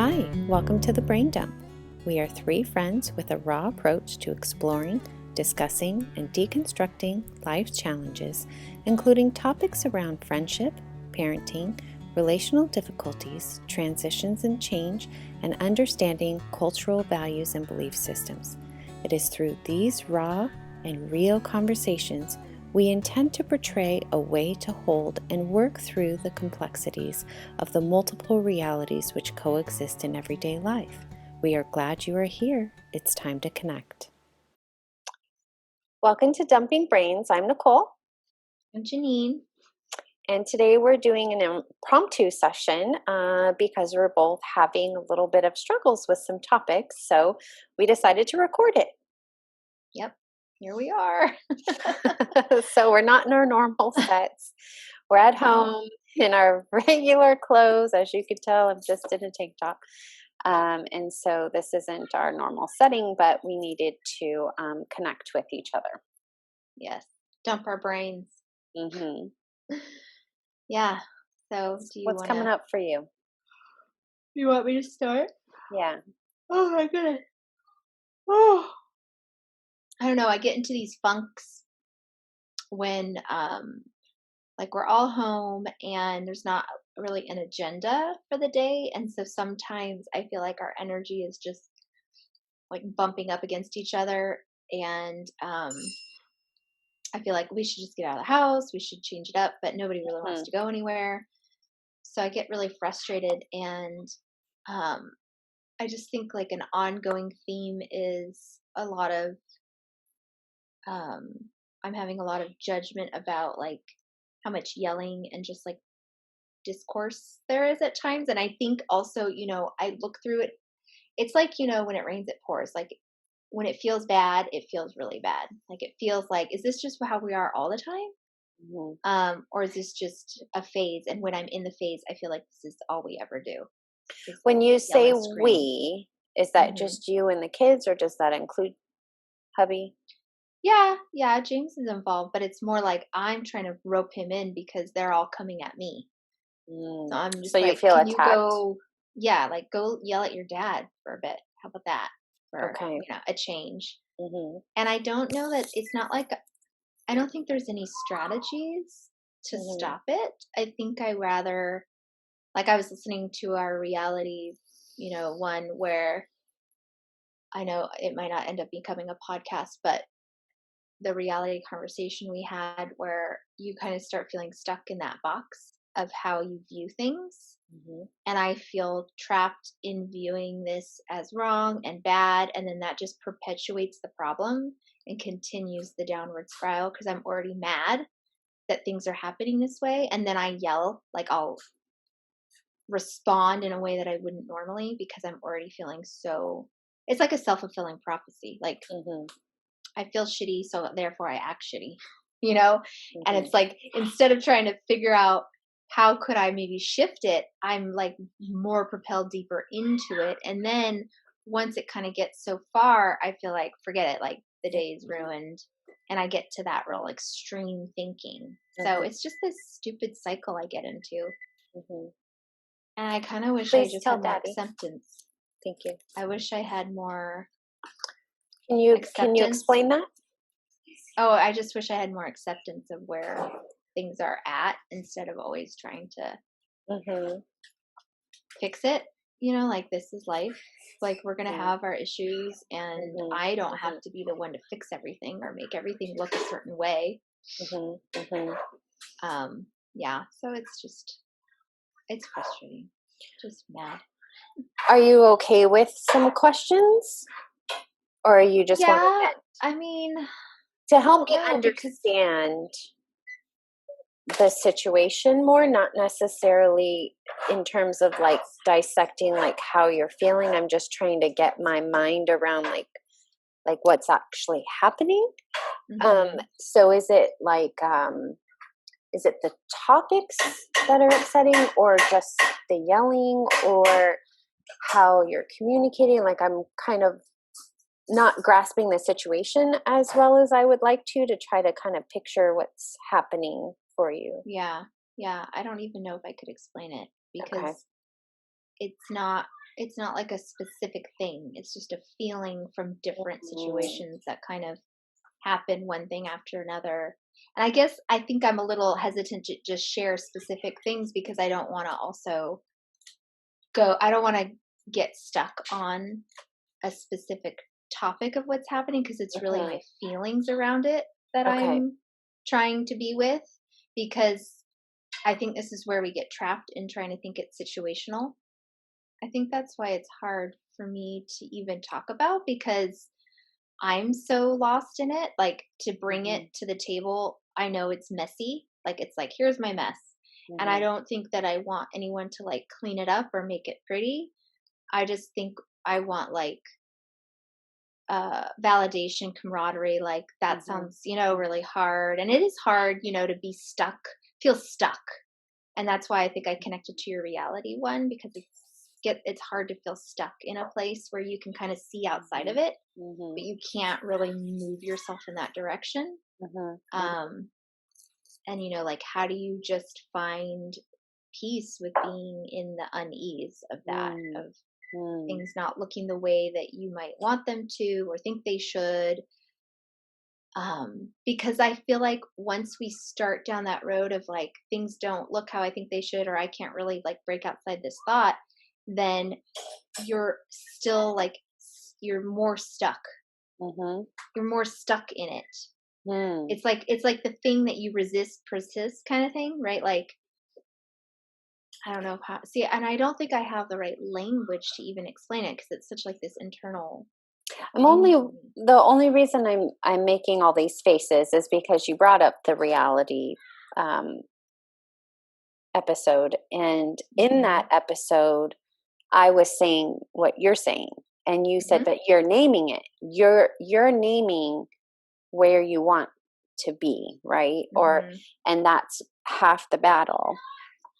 Hi, welcome to the Brain Dump. We are three friends with a raw approach to exploring, discussing, and deconstructing life's challenges, including topics around friendship, parenting, relational difficulties, transitions and change, and understanding cultural values and belief systems. It is through these raw and real conversations we intend to portray a way to hold and work through the complexities of the multiple realities which coexist in everyday life. We are glad you are here. It's time to connect. Welcome to Dumping Brains. I'm Nicole. I'm Janine. And today we're doing an impromptu session because we're both having a little bit of struggles with some topics. So we decided to record it. Yep. Here we are. So we're not in our normal sets. We're at home in our regular clothes. As you could tell, I'm just in a tank top. And so this isn't our normal setting, but we needed to connect with each other. Yes. Dump our brains. Mm-hmm. Yeah. So what's coming up for you? You want me to start? Yeah. Oh my goodness. Oh. I don't know. I get into these funks when like we're all home and there's not really an agenda for the day. And so sometimes I feel like our energy is just like bumping up against each other. And I feel like we should just get out of the house. We should change it up, but nobody really wants to go anywhere. So I get really frustrated. And I just think like an ongoing theme is a lot of I'm having a lot of judgment about like how much yelling and just like discourse there is at times. And I think also, I look through it. It's like, when it rains, it pours. Like when it feels bad, it feels really bad. Like it feels like, is this just how we are all the time? Mm-hmm. Or is this just a phase? And when I'm in the phase, I feel like this is all we ever do. When you say we, is that just you and the kids, or does that include hubby? Yeah, James is involved, but it's more like I'm trying to rope him in because they're all coming at me. So I'm just so like, you feel can attacked? you go yell at your dad for a bit? How about that? For a change. And I don't know that it's not like I don't think there's any strategies to stop it. I think I rather like I was listening to our reality, one where I know it might not end up becoming a podcast, but the reality conversation we had where you kind of start feeling stuck in that box of how you view things. And I feel trapped in viewing this as wrong and bad. And then that just perpetuates the problem and continues the downward spiral because I'm already mad that things are happening this way. And then I yell, like I'll respond in a way that I wouldn't normally because I'm already feeling so, it's like a self-fulfilling prophecy. Like, I feel shitty, so therefore I act shitty, And it's like, instead of trying to figure out how could I maybe shift it, I'm like more propelled deeper into it. And then once it kind of gets so far, I feel like, forget it, like the day is ruined. And I get to that real extreme thinking. So it's just this stupid cycle I get into. And I kind of wish I just had more acceptance. Thank you. I wish I had more. Can you explain that? Oh, I just wish I had more acceptance of where things are at instead of always trying to fix it. Like this is life. Like we're going to have our issues and I don't have to be the one to fix everything or make everything look a certain way. Yeah. So it's frustrating. Just mad. Are you okay with some questions? Or are you just want to vent? I mean, to help me understand the situation more, not necessarily in terms of like dissecting like how you're feeling. I'm just trying to get my mind around like what's actually happening. So is it like is it the topics that are upsetting, or just the yelling, or how you're communicating? Like I'm kind of not grasping the situation as well as I would like to try to kind of picture what's happening for you. Yeah. I don't even know if I could explain it because it's not it's not like a specific thing. It's just a feeling from different situations that kind of happen one thing after another. And I think I'm a little hesitant to just share specific things because I don't want to also I don't want to get stuck on a specific topic of what's happening because it's really my feelings around it that I'm trying to be with, because I think this is where we get trapped in trying to think it's situational. I think that's why it's hard for me to even talk about, because I'm so lost in it. Like, to bring it to the table, I know it's messy. Like, it's like, here's my mess. And I don't think that I want anyone to like clean it up or make it pretty. I just think I want like validation, camaraderie. Like, that sounds, really hard. And it is hard, to be stuck, feel stuck. And that's why I think I connected to your reality one, because it's hard to feel stuck in a place where you can kind of see outside of it, but you can't really move yourself in that direction. And like, how do you just find peace with being in the unease of that, of things not looking the way that you might want them to or think they should? Because I feel like once we start down that road of like, things don't look how I think they should, or I can't really like break outside this thought, then you're still like, you're more stuck. You're more stuck in it. It's like the thing that you resist persists kind of thing, right? Like, I don't know how, see, and I don't think I have the right language to even explain it, because it's such like this internal. The only reason I'm making all these faces is because you brought up the reality episode, and in that episode I was saying what you're saying, and you said, but you're naming it. You're naming where you want to be, right? And that's half the battle.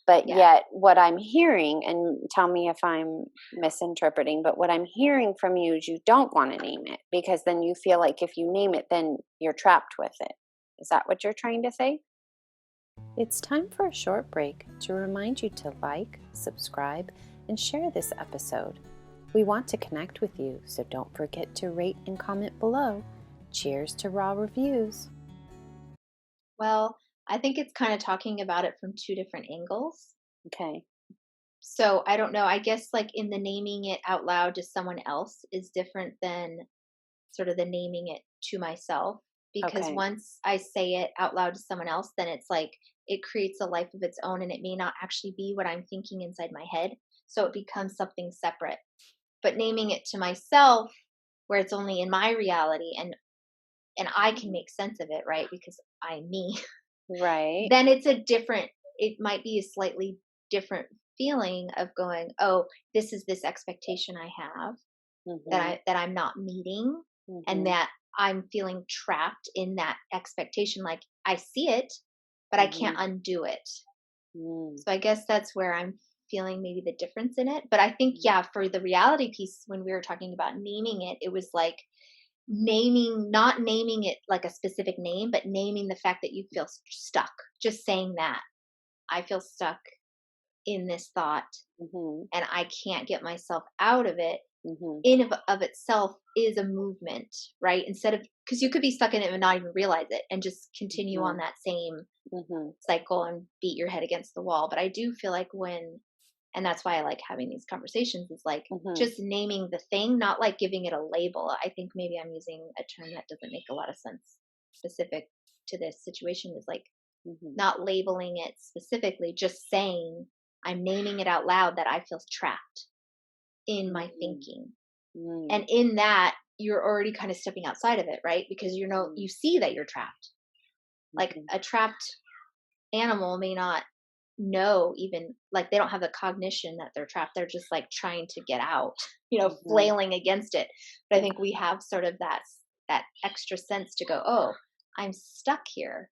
But yet what I'm hearing, and tell me if I'm misinterpreting, but what I'm hearing from you is you don't want to name it, because then you feel like if you name it, then you're trapped with it. Is that what you're trying to say? It's time for a short break to remind you to like, subscribe, and share this episode. We want to connect with you, so don't forget to rate and comment below. Cheers to raw reviews. Well, I think it's kind of talking about it from two different angles. Okay. So I don't know. I guess like in the naming it out loud to someone else is different than sort of the naming it to myself. Because once I say it out loud to someone else, then it's like it creates a life of its own, and it may not actually be what I'm thinking inside my head. So it becomes something separate. But naming it to myself, where it's only in my reality, and I can make sense of it, right? Because I'm me. Right. Then it might be a slightly different feeling of going, oh, this is this expectation I have that I'm not meeting, and that I'm feeling trapped in that expectation. Like, I see it, but I can't undo it. So I guess that's where I'm feeling maybe the difference in it. But I think, for the reality piece, when we were talking about naming it, it was like not naming it like a specific name, but naming the fact that you feel stuck. Just saying that I feel stuck in this thought, and I can't get myself out of it. In of itself is a movement, right? Instead of, because you could be stuck in it and not even realize it, and just continue on that same cycle and beat your head against the wall. But I do feel like and that's why I like having these conversations, is like just naming the thing, not like giving it a label. I think maybe I'm using a term that doesn't make a lot of sense specific to this situation, is like not labeling it specifically, just saying I'm naming it out loud that I feel trapped in my thinking. And in that, you're already kind of stepping outside of it, right? Because you see that you're trapped. Like, a trapped animal may not know, even like, they don't have the cognition that they're trapped. They're just like trying to get out, flailing against it. But I think we have sort of that extra sense to go, oh, I'm stuck here,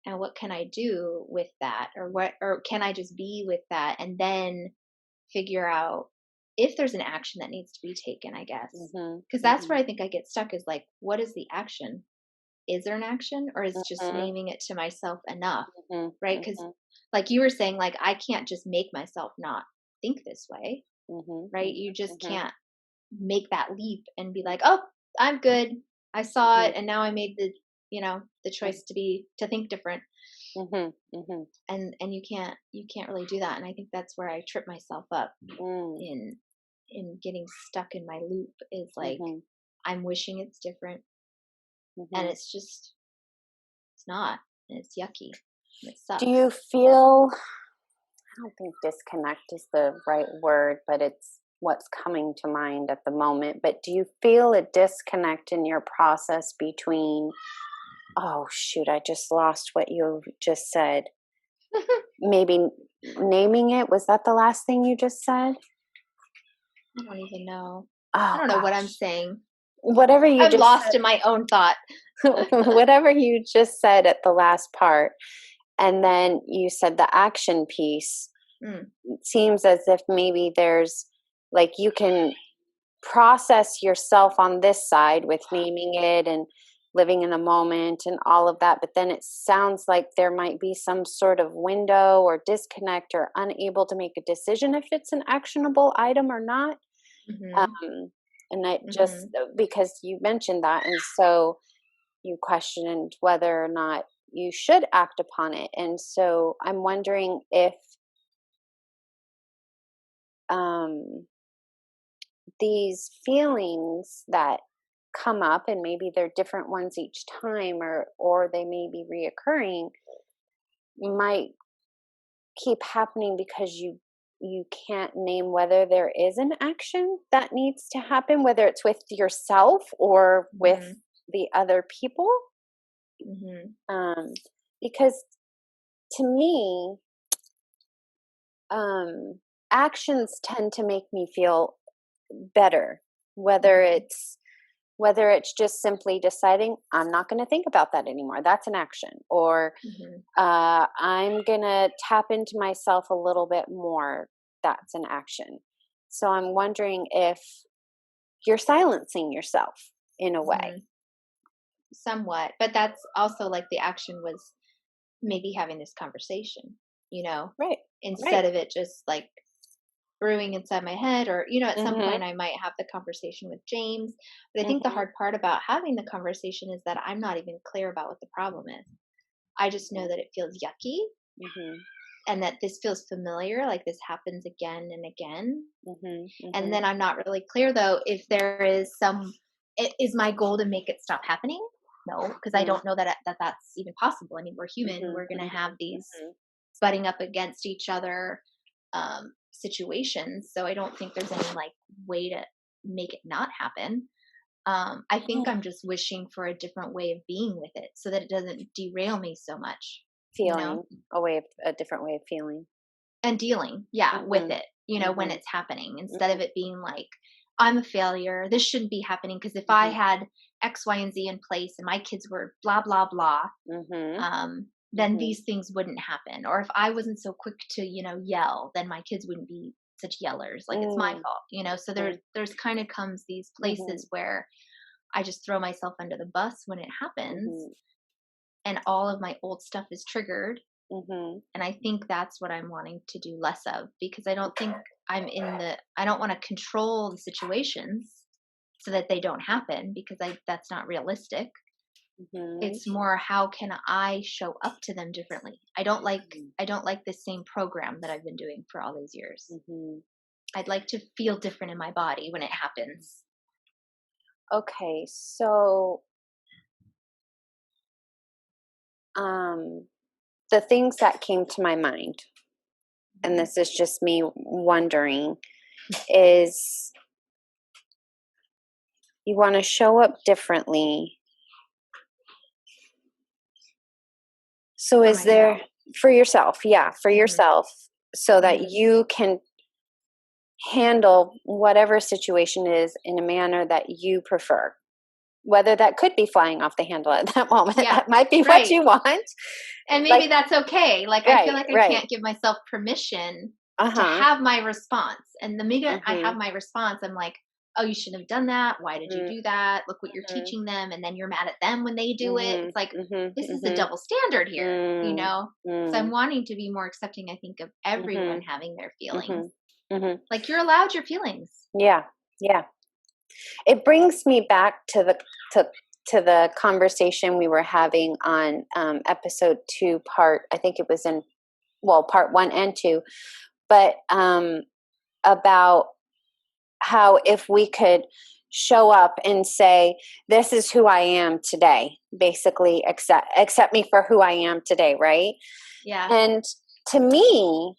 and what can I do with that? Or can I just be with that, and then figure out if there's an action that needs to be taken, I guess. Because that's where I think I get stuck, is like, what is the action? Is there an action, or is just naming it to myself enough? Right? Because like you were saying, like, I can't just make myself not think this way. right? You just can't make that leap and be like, oh, I'm good. I saw it. And now I made the, the choice to think different. And you can't really do that. And I think that's where I trip myself up in getting stuck in my loop is like, I'm wishing it's different. And it's not, and it's yucky. And it sucks. Do you feel, I don't think disconnect is the right word, but it's what's coming to mind at the moment. But do you feel a disconnect in your process between, oh shoot, I just lost what you just said. Maybe naming it. Was that the last thing you just said? I don't even know. Oh, I don't know what I'm saying. Whatever you I'm just lost said. in my own thought. Whatever you just said at the last part. And then you said the action piece. It seems as if maybe there's like you can process yourself on this side with naming it and living in the moment and all of that, but then it sounds like there might be some sort of window or disconnect or unable to make a decision if it's an actionable item or not. And I just because you mentioned that, and so you questioned whether or not you should act upon it. And so I'm wondering if these feelings that come up, and maybe they're different ones each time, or they may be reoccurring, might keep happening because you can't name whether there is an action that needs to happen, whether it's with yourself or with the other people. Because to me, actions tend to make me feel better, whether it's just simply deciding I'm not going to think about that anymore. That's an action. Or I'm going to tap into myself a little bit more. That's an action. So I'm wondering if you're silencing yourself in a way. Somewhat. But that's also like the action was maybe having this conversation, Right. Instead of it just like brewing inside my head, or at some point I might have the conversation with James. But I think the hard part about having the conversation is that I'm not even clear about what the problem is. I just know that it feels yucky, and that this feels familiar, like this happens again and again. And then I'm not really clear though if there is is my goal to make it stop happening? No, because I don't know that that's even possible. I mean, we're human. We're going to have these butting up against each other situations. So I don't think there's any like way to make it not happen. I think I'm just wishing for a different way of being with it so that it doesn't derail me so much. Feeling a different way of feeling. And dealing, with it, when it's happening, instead of it being like, I'm a failure. This shouldn't be happening because if I had X, Y, and Z in place and my kids were blah, blah, blah, then these things wouldn't happen. Or if I wasn't so quick to, yell, then my kids wouldn't be such yellers. Like it's my fault, So there's kind of comes these places where I just throw myself under the bus when it happens, and all of my old stuff is triggered. And I think that's what I'm wanting to do less of, because I don't think I don't want to control the situations so that they don't happen, because that's not realistic. It's more, how can I show up to them differently? I don't like the same program that I've been doing for all these years. I'd like to feel different in my body when it happens. Okay, so the things that came to my mind, and this is just me wondering, is you want to show up differently. So is there, for yourself, for yourself, so that you can handle whatever situation is in a manner that you prefer, whether that could be flying off the handle at that moment. That might be what you want. And maybe that's okay. Like, I feel like I can't give myself permission to have my response. And the minute I have my response, I'm like, oh, you shouldn't have done that. Why did you do that? Look what you're teaching them. And then you're mad at them when they do it. It's like, this is a double standard here, So I'm wanting to be more accepting, I think, of everyone having their feelings. Mm-hmm. Like, you're allowed your feelings. Yeah. Yeah. It brings me back to the conversation we were having on episode 2 I think it was part 1 and 2, but about how if we could show up and say, this is who I am today, basically accept me for who I am today, right? Yeah. And to me,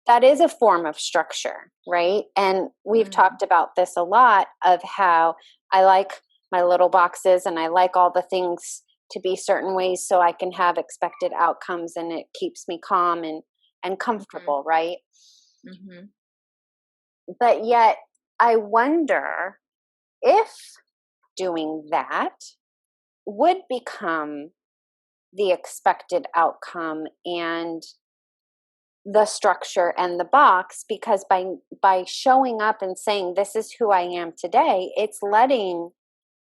that is a form of structure, right? And we've talked about this a lot, of how I like my little boxes and I like all the things to be certain ways so I can have expected outcomes, and it keeps me calm and comfortable, right? Mm-hmm. But yet I wonder if doing that would become the expected outcome and the structure and the box, because by showing up and saying, this is who I am today, it's letting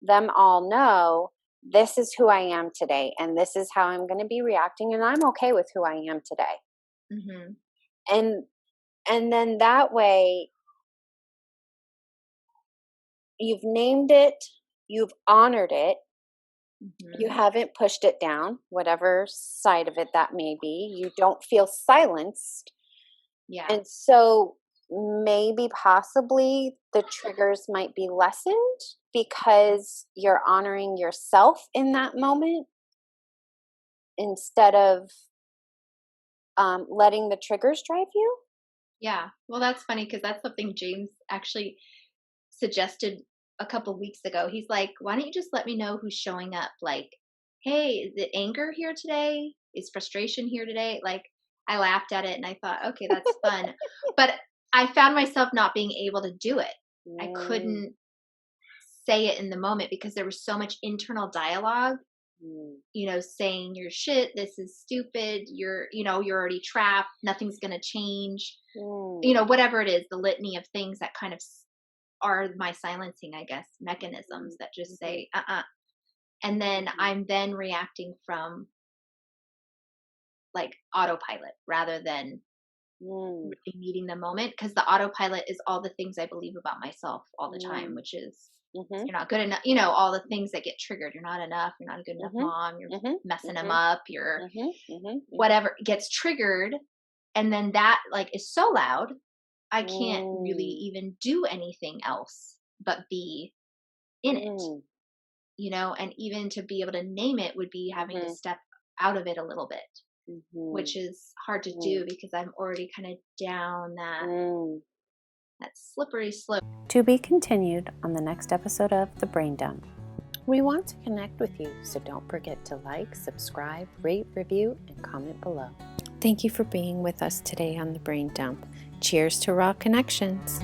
them all know, this is who I am today, and this is how I'm going to be reacting, and I'm okay with who I am today. And then that way, you've named it, you've honored it, you haven't pushed it down, whatever side of it that may be. You don't feel silenced. Yeah. And so maybe possibly the triggers might be lessened because you're honoring yourself in that moment instead of letting the triggers drive you. Yeah. Well, that's funny because that's something James actually suggested a couple weeks ago. He's like, why don't you just let me know who's showing up? Like, hey, is it anger here today? Is frustration here today? Like, I laughed at it and I thought, okay, that's fun. But I found myself not being able to do it. I couldn't say it in the moment because there was so much internal dialogue, saying you're shit, this is stupid, you're already trapped, nothing's going to change, whatever it is, the litany of things that kind of are my silencing, I guess, mechanisms that just say, and then I'm then reacting from like autopilot rather than really meeting the moment, because the autopilot is all the things I believe about myself all the time, which is you're not good enough, all the things that get triggered. You're not enough, you're not a good enough mom, you're messing them up, you're whatever gets triggered, and then that like is so loud I can't really even do anything else but be in it, and even to be able to name it would be having to step out of it a little bit, which is hard to do because I'm already kind of down that slippery slope. To be continued on the next episode of The Brain Dump. We want to connect with you, so don't forget to like, subscribe, rate, review, and comment below. Thank you for being with us today on The Brain Dump. Cheers to raw connections.